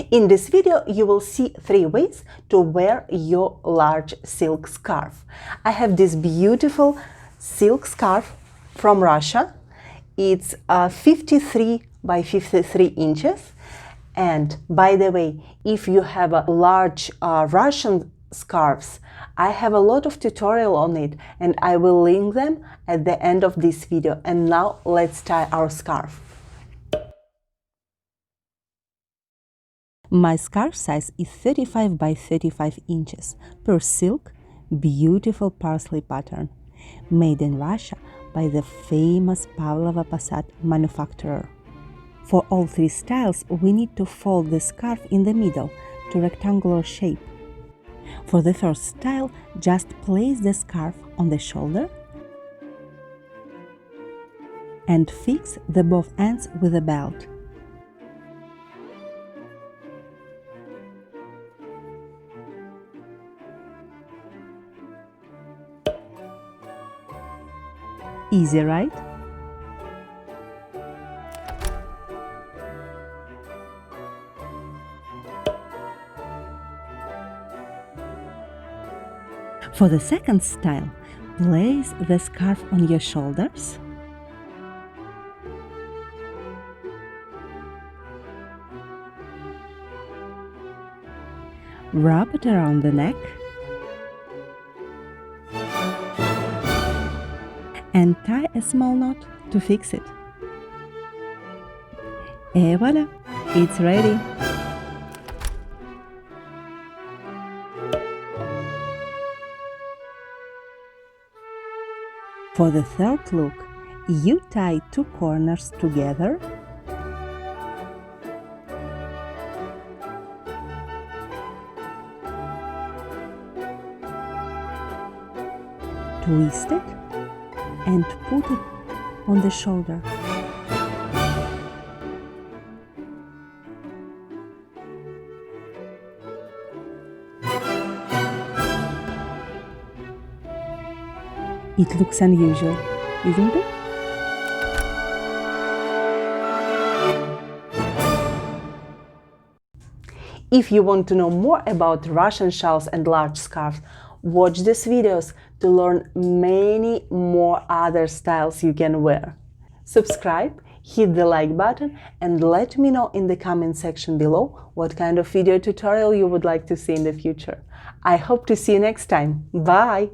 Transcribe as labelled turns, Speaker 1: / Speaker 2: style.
Speaker 1: In this video, you will see 3 ways to wear your large silk scarf. I have this beautiful silk scarf from Russia. It's 53 by 53 inches. And by the way, if you have a large Russian scarves, I have a lot of tutorial on it and I will link them at the end of this video. And now let's tie our scarf. My scarf size is 35 by 35 inches, pure silk, beautiful parsley pattern, made in Russia by the famous Pavlovo Posad manufacturer. For all 3 styles, we need to fold the scarf in the middle to rectangular shape. For the first style, just place the scarf on the shoulder and fix the both ends with a belt. Easy, right? For the second style, place the scarf on your shoulders wrap it around the neck and tie a small knot to fix it. Et voilà, it's ready! For the third look, you tie 2 corners together twist it and put it on the shoulder. It looks unusual, isn't it? If you want to know more about Russian shawls and large scarves, watch these videos to learn many more other styles you can wear. Subscribe, hit the like button and let me know in the comment section below what kind of video tutorial you would like to see in the future. I hope to see you next time. Bye!